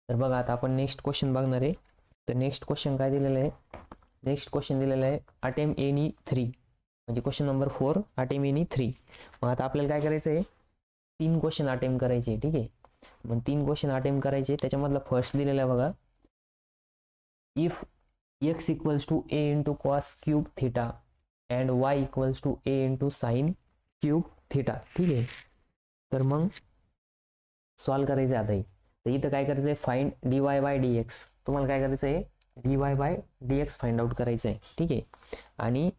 तर बघा आता आपण नेक्स्ट क्वेश्चन बघणार आहे. तर नेक्स्ट क्वेश्चन काय दिलेलं आहे, नेक्स्ट क्वेश्चन दिलेलं आहे अटेम्प्ट एनी 3, म्हणजे क्वेश्चन नंबर 4 अटेम्प्ट एनी 3. मग आता आपल्याला काय करायचं आहे, 3 क्वेश्चन अटेम्प्ट करायचे. ठीक आहे, मग 3 क्वेश्चन अटेम्प्ट करायचे. त्याच्यामधला फर्स्ट दिलेला आहे बघा, if x equals to a into cos cube theta and y equals to a into sine cube theta. ठीक आहे, तर मग सॉल्व करायचं आता. तर इथं काय करायचं आहे, फाइंड dy बाय dx. तुम्हाला काय करायचं आहे, dy by dx find out करायचं आहे. ठीक आहे, आणि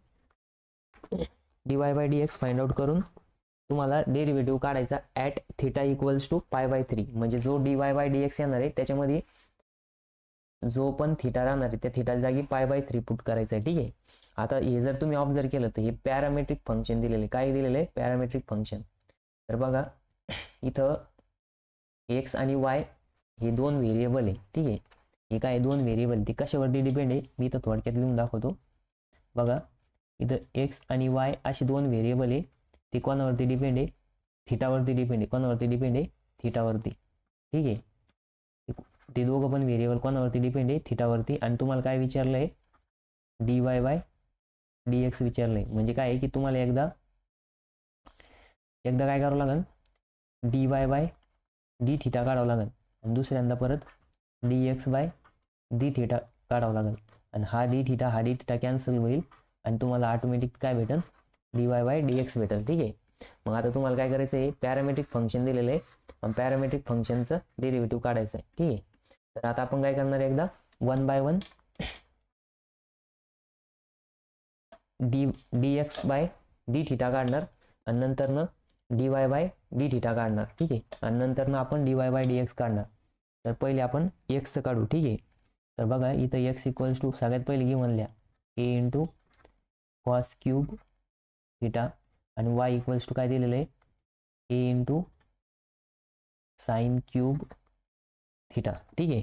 dy by dx find out करून तुम्हाला डेरिव्हेटिव्ह काढायचा ॲट थिटा इक्वल्स टू π/3. म्हणजे जो dy बाय dx येणार आहे त्याच्यामध्ये जो पण थिटा राहणार आहे त्या थिटाच्या जागी π/3 पुट करायचं आहे. ठीक आहे, आता हे जर तुम्ही ऑब्झर्व केलं तर हे पॅरामेट्रिक फंक्शन दिलेले. काय दिलेलं आहे, पॅरामेट्रिक फंक्शन. तर बघा इथं एक्स आणि वाय हे 2 व्हेरिएबल आहे. ठीक आहे, हे काय 2 व्हेरिएबल, ते कशावरती डिपेंड आहे मी इथं थोडक्यात लिहून दाखवतो. बघा इथं एक्स आणि वाय असे 2 व्हेरिएबल आहे. ते कोणावरती डिपेंड आहे, थिटावरती डिपेंड आहे. कोणावरती डिपेंड आहे, थिटावरती. ठीक आहे, ते दोघं पण व्हेरिएबल कोणावरती डिपेंड आहे, थिटावरती. आणि तुम्हाला काय विचारलं आहे, dy बाय dx विचारलं आहे. म्हणजे काय आहे की तुम्हाला एकदा काय करावं लागेल, dy बाय डी थिटा काढावं लागेल आणि दुसऱ्यांदा परत dx बाय डी थिटा काढावं लागेल. आणि हा डी थिटा कॅन्सल होईल आणि तुम्हाला ऑटोमॅटिक काय भेटेल, dy बाय dx भेटेल. ठीक आहे, मग आता तुम्हाला काय करायचं आहे, पॅरामेट्रिक फंक्शन दिलेलं आहे आणि पॅरामेट्रिक फंक्शनचं डेरिव्हेटिव्ह काढायचं आहे. ठीक आहे, तर आता आपण काय करणार आहे, एकदा 1 by 1 dx by D theta काढणार आणि नंतरनं dy बाय डी थिटा काढणार. ठीक आहे, आणि नंतरनं आपण dy बाय dx काढणार. तर पहिले आपण x काढू. ठीक आहे, तर बघा इथं x इक्वल्स टू सगळ्यात पहिले घेऊन लिहा a into cos cube theta आणि y इक्वल्स टू काय दिलेलं आहे, a into sine cube theta. ठीक आहे,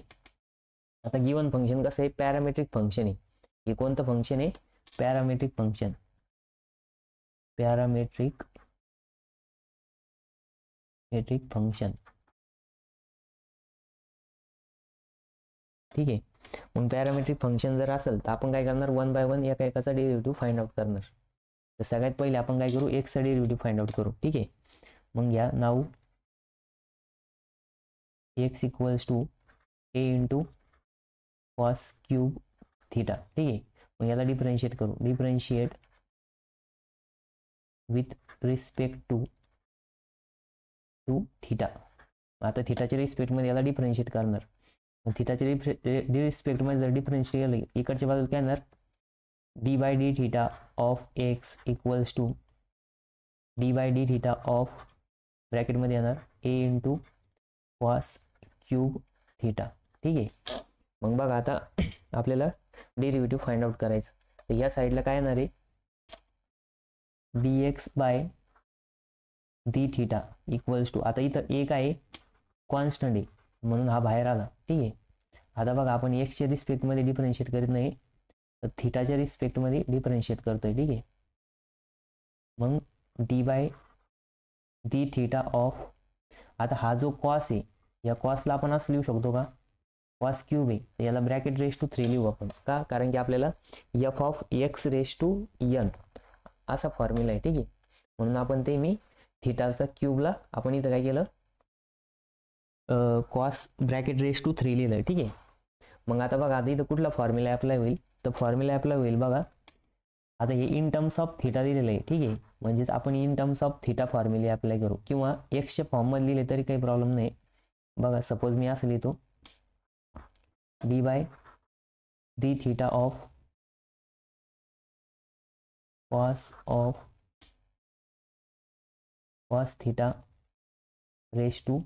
आता गिवन फंक्शन कसं आहे, पॅरामेट्रिक फंक्शन आहे. हे कोणतं फंक्शन आहे, पॅरामेट्रिक फंक्शन. Parametric function. ठीक आहे, मग पॅरामेट्रिक फंक्शन जर असेल तर आपण काय करणार, 1 बाय 1 एका एकाचा डेरिव्हेटिव्ह फाइंड आउट करणार. तर सगळ्यात पहिले आपण काय करू, एक्सचा डेरिव्हेटिव्ह फाइंड आउट करू. ठीक आहे, मग घ्या नाव x equals to A into cos cube theta. ठीक आहे, मग याला डिफरन्शिएट करू, differentiate with respect to theta. आता थिटाच्या रिस्पेक्टमध्ये याला डिफरन्शिएट करणार. थिटाच्या रिस्पेक्टमध्ये जर डिफरन्शिएट केलं, इकडच्या बाजूला काय येणार, d by D theta of x equals to d by D theta of ब्रॅकेटमध्ये येणार a into cos cube theta. ठीक आहे, मग बघा आता आपल्याला डेरिव्हेटिव्ह फाइंड आउट करायचं. तर या साईडला काय येणार आहे, dx by D theta equals to, आता इथं एक आहे कॉन्स्टंट आहे म्हणून हा बाहेर आला. ठीक आहे, आता बघा आपण एक्सच्या रिस्पेक्टमध्ये डिफरन्शिएट करीत नाही तर थिटाच्या रिस्पेक्टमध्ये डिफरन्शिएट करतोय. ठीक आहे, मग D by D theta of, आता हा जो कॉस आहे या कॉसला आपण असं लिहू शकतो का, कॉस क्यूब आहे, याला ब्रॅकेट रेस टू 3 लिहू आपण. का, कारण की आपल्याला F of x raise to N असा फॉर्म्युला आहे. ठीक आहे, म्हणून आपण ते मी थिटाचा क्यूबला आपण इथं काय केलं, कॉस ब्रॅकेट रेस टू 3 लिहिलं. ठीक आहे, मग आता बघा आता इथं कुठला फॉर्म्युला अप्लाय होईल, तर फॉर्म्युला अप्लाय होईल बघा, आता हे इन टर्म्स ऑफ थिटा दिलेलं आहे. ठीक आहे, म्हणजेच आपण इन टर्म्स ऑफ थिटा फॉर्म्युले अप्लाय करू किंवा एक्सच्या फॉर्ममध्ये लिहिले तरी काही प्रॉब्लेम नाही. बघा सपोज मी असं लिहितो, D by D theta of cos theta raise to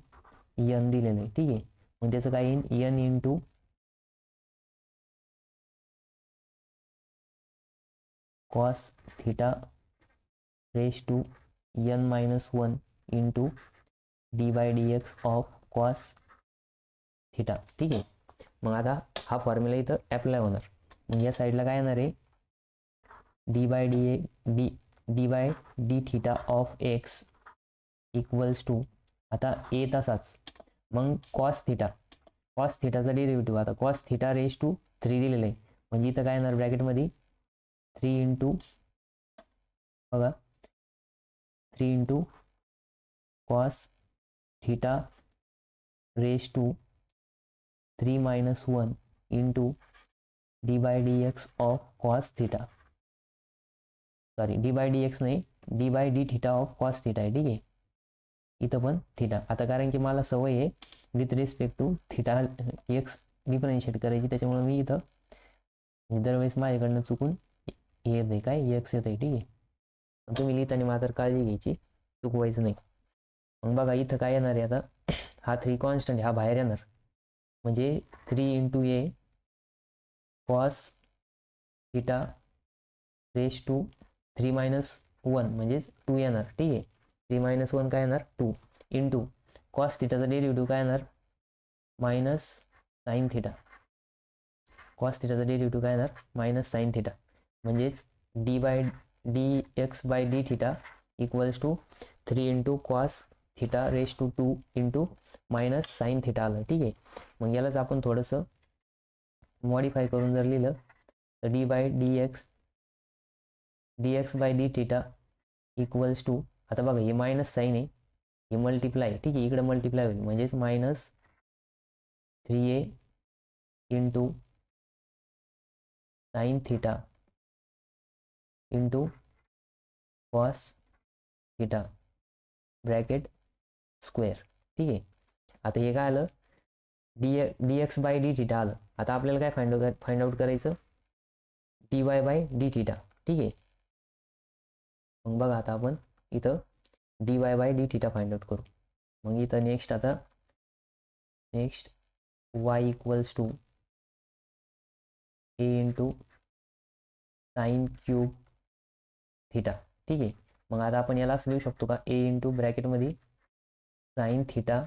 N दिलेलं आहे. ठीक आहे, मग त्याचं काय येईल, N into cos theta raise to N minus 1 into D by D x of cos theta. ठीक आहे, मग आता हा फॉर्म्युला इथं अप्लाय होणार. मग या साईडला काय येणार आहे, D by D theta of x equals to, आता ए तसाच, मग कॉस थिटा कॉस थिटाचा डेरिव्हेटिव्ह, आता कॉस थिटा रेस टू 3 दिलेलं आहे, म्हणजे इथं काय येणार ब्रॅकेटमध्ये 3 इंटू बघा 3 into cos theta raise to 3 minus 1 into D by D x of cos theta, sorry d by D x नाही, d by D theta of cos theta आहे, ठीक आहे. इथं पण थिटा, आता कारण की मला सवय आहे with respect to theta X differentiate करायची, त्याच्यामुळे मी इथं दरवेळेस माझ्याकडनं चुकून येत आहे काय एक्स येत आहे, ठीक आहे. तुम्ही लिहिताना मात्र काळजी घ्यायची, चुकवायचं नाही. मग बघा इथं काय येणार आहे, आता हा 3 कॉन्स्टंट हा बाहेर येणार, म्हणजे 3 into A cos theta raise to 3 minus 1 म्हणजेच 2 येणार, ठीक आहे. 3 मायनस 1 काय येणार 2 इंटू कॉस थिटाचा डेरिव्हेटिव्ह काय येणार मायनस साईन थिटा, कॉस थिटाचा डेरिव्हेटिव्ह काय येणार मायनस साईन थिटा, म्हणजेच d by D x by D theta equals to 3 into cos theta raise to 2 into minus sine theta आलं, ठीक आहे. मग यालाच आपण थोडंसं मॉडिफाय करून जर लिहिलं तर D by D x by D theta equals to, आता बघा हे मायनस साईन आहे, हे मल्टिप्लाय, ठीक आहे, इकडे मल्टिप्लाय होईल, म्हणजेच minus 3a into sine theta into cos theta bracket square, ठीक आहे. आता हे काय आलं D x by D theta आलं. आता आपल्याला काय फाइंड आउट करायचं D Y by D theta, ठीक आहे. मग बघा आता आपण इथं D Y by D theta find out करू. मग इथं next Y equals to A into sine cube theta, ठीक आहे. मग आता आपण याला असं लिहू शकतो का ए इंटू ब्रॅकेटमध्ये साइन थिटा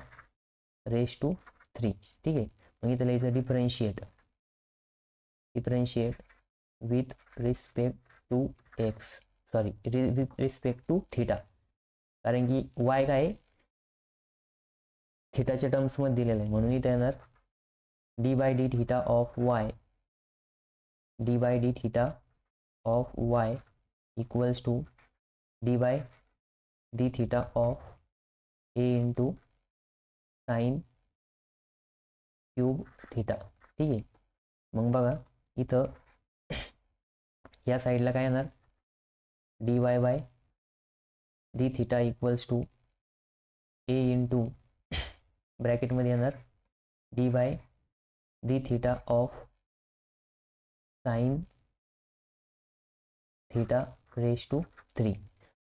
रेस टू 3, ठीक आहे. मग इथं लिहायचं differentiate with respect to x, sorry with respect to theta, कारण की वाय काय थिटाच्या टर्म्समध्ये दिलेलं आहे, म्हणून इथं येणार d by D theta of y, d by D theta of y equals to d by D theta of a into sine cube theta, ठीक आहे. मग बघा इथं या साईडला काय येणार d Y by D theta equals to A into ब्रॅकेटमध्ये येणार d by D theta of sine theta raise to 3.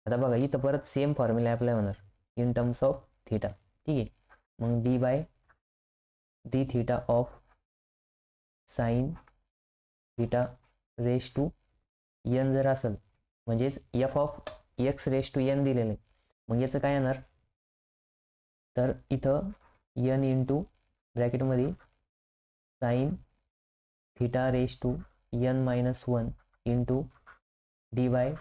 आता बघा इथं परत सेम फॉर्म्युला अप्लाय होणार इन टर्म्स ऑफ थिटा, ठीक आहे. मग D by D theta of sine theta raise to n जर असेल, म्हणजेच f of x raise to N दिलेलं आहे, मग याचं काय येणार तर इथं एन इंटू ब्रॅकेटमध्ये sine theta raise to N minus 1 into D by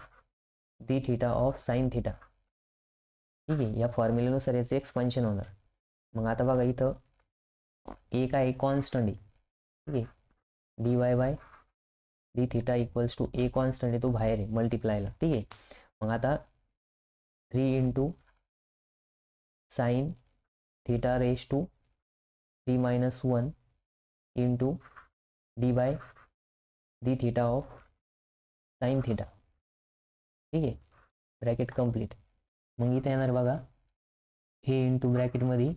D theta of sine theta, ठीक आहे. या फॉर्म्युलेनुसार याचं एक्सपान्शन होणार. मग आता बघा इथं ए काय कॉन्स्टंट आहे, ठीक आहे, D Y by D theta equals to A constant आहे, तो बाहेर आहे मल्टिप्लायला, ठीक आहे. मग आता 3 into sine theta raise to 3 minus 1 into D by D theta of sine theta, ठीक आहे, ब्रॅकेट कंप्लीट. मग इथे येणार बघा हे इंटू ब्रॅकेटमध्ये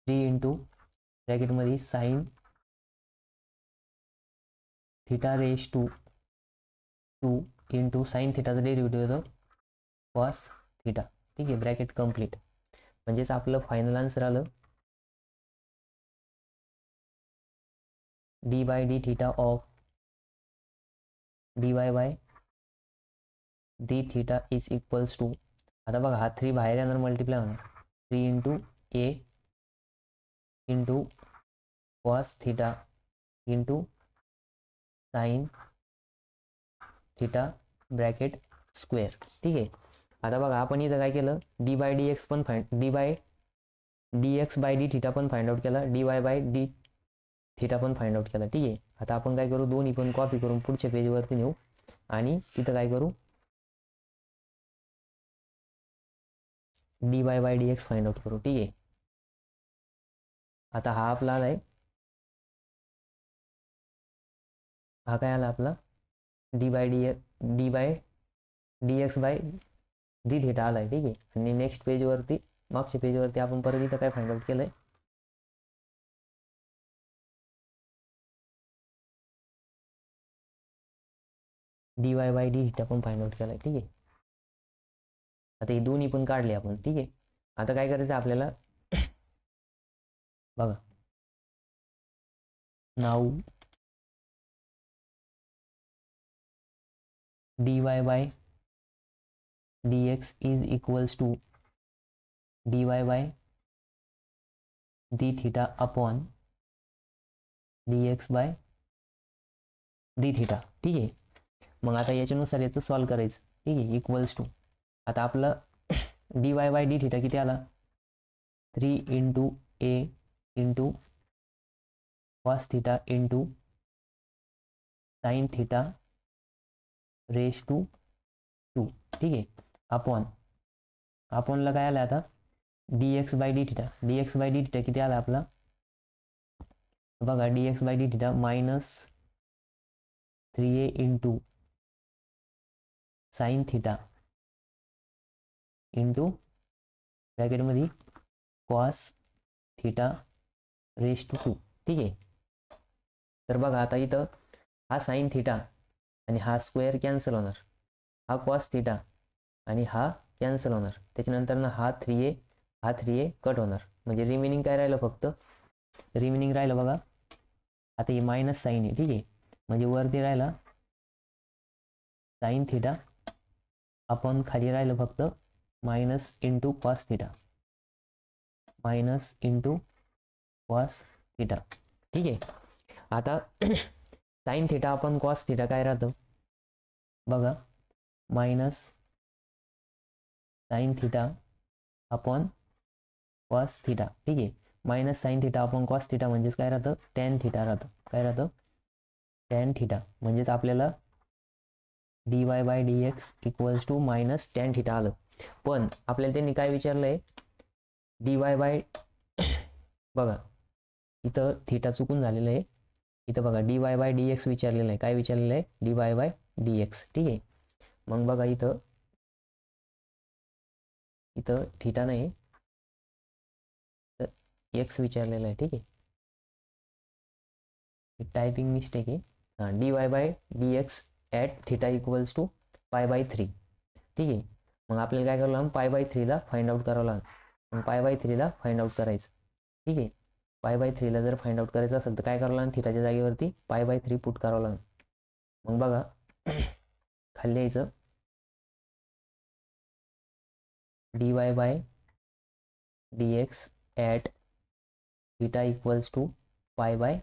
3 इंटू ब्रॅकेटमध्ये sine theta raise to 2 into sine थिटाचा डेरिव्हेटिव्ह होतं कॉस थिटा, ठीक आहे, ब्रॅकेट कंप्लीट. म्हणजेच आपलं फायनल आन्सर आलं d by D theta of d Y by D theta is equals to, आता बघा हा 3 बाहेर येणार मल्टिप्लाय होणार 3 into a into cos theta into sine theta bracket square, ठीक आहे. आता बघा आपण इथं काय केलं डी बाय डी एक्स पण d by D x by D theta पण फाइंड आउट केला, d Y by D theta पण फाइंड आउट केला. ठीक आहे, आता आपण काय करू, दोन्ही पण कॉपी करून पुढच्या पेजवरती नेऊ आणि तिथं काय करू, D Y by D x find out करू. ठीक आहे, आता हा आपला आलाय, हा काय आला आपला D by D x by D theta आलाय. ठीक आहे, आणि नेक्स्ट पेजवरती, मागच्या पेजवरती आपण परत इथं काय फाइंड आउट केलंय, D Y by D theta पण फाइंड आउट केलाय. ठीक आहे, आता हे दोन्ही पण काढले आपण. ठीक आहे, आता काय करायचं आपल्याला, बघा now D Y by D X is equals to D Y by D theta upon D x by D theta. ठीक आहे, मग आता याच्यानुसार याचं सॉल्व करायचं. ठीक आहे, इक्वल्स टू, आता आपलं d Y by D theta किती आला, 3 into a into cos theta into sine theta raise to 2. ठीक आहे, अपॉनला काय आलं आता, d x by D theta, d x by D theta किती आला आपला, बघा d x by D theta minus 3a into sine theta into ब्रॅकेटमध्ये कॉस थिटा रेस टू 2. ठीक आहे, तर बघा आता इथं हा साइन थिटा आणि हा स्क्वेअर कॅन्सल होणार, हा कॉस थिटा आणि हा कॅन्सल होणार, त्याच्यानंतर ना हा 3a कट होणार, म्हणजे रिमेनिंग काय राहिलं, फक्त रिमेनिंग राहिलं बघा, आता हे मायनस साइन आहे. ठीक आहे, म्हणजे वरती राहिला साइन थिटा आपण खाली राहिलं फक्त minus into cos theta, minus into cos theta. ठीक आहे, आता साइन थिटा आपण कॉस थिटा काय राहतं बघा, minus sign theta upon cos theta. ठीक आहे, minus sign theta upon cos theta म्हणजेच काय राहतं, टॅन थिटा राहतं. काय राहतं, टॅन थिटा, म्हणजेच आपल्याला D Y by D X equals to minus tan theta आलं. पण आपल्याला त्यांनी काय विचारलंय, डी वाय बाय, बघा इथं थिटा चुकून झालेलं आहे, इथं बघा D Y by D x विचारलेलं आहे. काय विचारलेलं आहे, D Y by D x. ठीक आहे, मग बघा इथं थिटा नाही तर एक्स विचारलेला आहे. ठीक आहे, टायपिंग मिस्टेक आहे. हां, D Y by D X at theta equals to pi by 3. ठीक आहे, मग आपल्याला काय करावं लागेल, पाय बाय 3ला फाइंड आउट करावं लागेल. मग पाय बाय 3ला फाइंड आउट करायचं. ठीक आहे, पाय बाय 3ला जर फाइंड आउट करायचं असेल तर काय करावं लागेल, थिटाच्या जागेवरती पाय बाय 3 पुट करावं लागेल. मग बघा खाली यायचं, D Y by D X at theta equals to pi by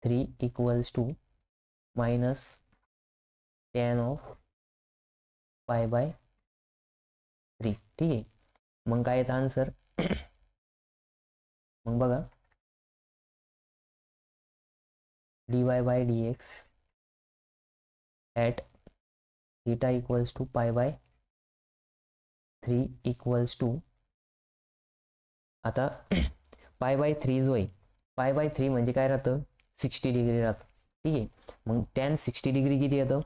3 equals to minus tan of pi by 3. ठीक आहे, मग काय येतं आन्सर, मग बघा D Y by D X at theta equals to pi by 3 equals to, आता pi by 3 जो आहे, पाय बाय 3 म्हणजे काय राहतं, 60 डिग्री राहतं. ठीक आहे, मग टॅन 60 डिग्री किती येतं,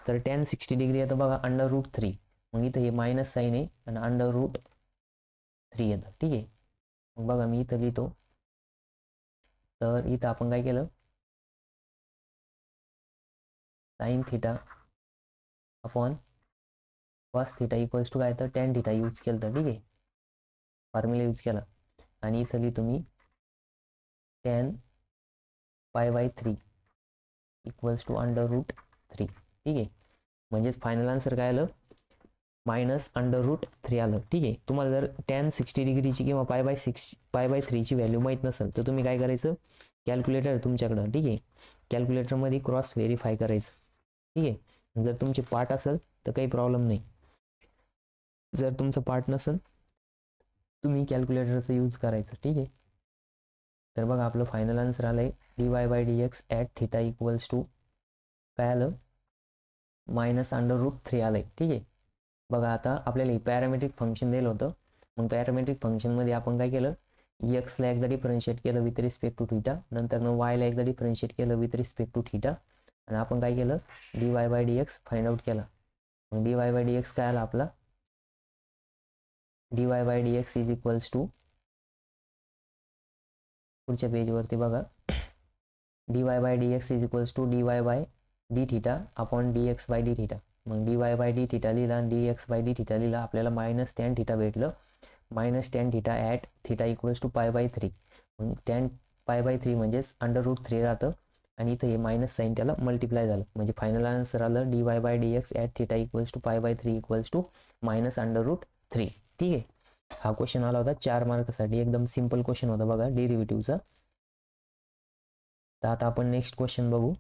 तर टॅन 60 डिग्री येतं बघा √3. मग इथं हे मायनस साईन आहे आणि √3 येतं. ठीक आहे, मग बघा मी इथं लिहितो, तर इथं आपण काय केलं, sine theta upon cos theta equals to काय तर टॅन थिटा यूज केलं तर. ठीक आहे, फॉर्म्युला यूज केला आणि इथं लिहितो मी tan pi by 3 equals to √3. ठीक आहे, म्हणजेच फायनल आन्सर काय आलं, मायनस √3 आलं. ठीक आहे, तुम्हाला जर टॅन 60 डिग्रीची किंवा पाय बाय 3ची व्हॅल्यू माहीत नसेल तर तुम्ही काय करायचं, कॅल्क्युलेटर तुमच्याकडं. ठीक आहे, कॅल्क्युलेटरमध्ये क्रॉस व्हेरीफाय करायचं. ठीक आहे, जर तुमचे पार्ट असेल तर काही प्रॉब्लेम नाही, जर तुमचं पार्ट नसेल तुम्ही कॅल्क्युलेटरचा यूज करायचं. ठीक आहे. तर बघा आपलं फायनल आन्सर आलं आहे dy/dx at theta equals to काय आलं -√3 आलं आहे. ठीक आहे. बघा आता आपल्याला हे पॅरामेट्रिक फंक्शन दिलं होतं. मग पॅरामेट्रिक फंक्शनमध्ये आपण काय केलं, एक्सला एकदा डिफरन्शिएट केलं विथ रिस्पेक्ट टू थिटा, नंतर वायला एकदा डिफरन्शिएट केलं विथ रिस्पेक्ट टू थिटा, आणि आपण काय केलं dy/dx फाइंड आउट केला. मग dy/dx काय आला आपला dy/dx इज इक्वल्स टू पुढच्या पेजवरती बघा dy/dx is equals to dy/d theta upon dx/d theta. मग dy/d थिटा लिहिला आणि dx/d थिटा लिहिला. आपल्याला -tan थिटा भेटलं. -tan theta at theta equals to π/3. मग tan π/3 म्हणजेच √3 राहतं आणि इथं हे मायनस साईन त्याला मल्टिप्लाय झालं. म्हणजे फायनल आन्सर आलं dy/dx at theta equals to π/3 equals to -√3. ठीक आहे. हा क्वेश्चन आला होता 4 मार्कसाठी. एकदम सिम्पल क्वेश्चन होता बघा डेरिव्हेटिव्हचा. तर आता आपण नेक्स्ट क्वेश्चन बघू.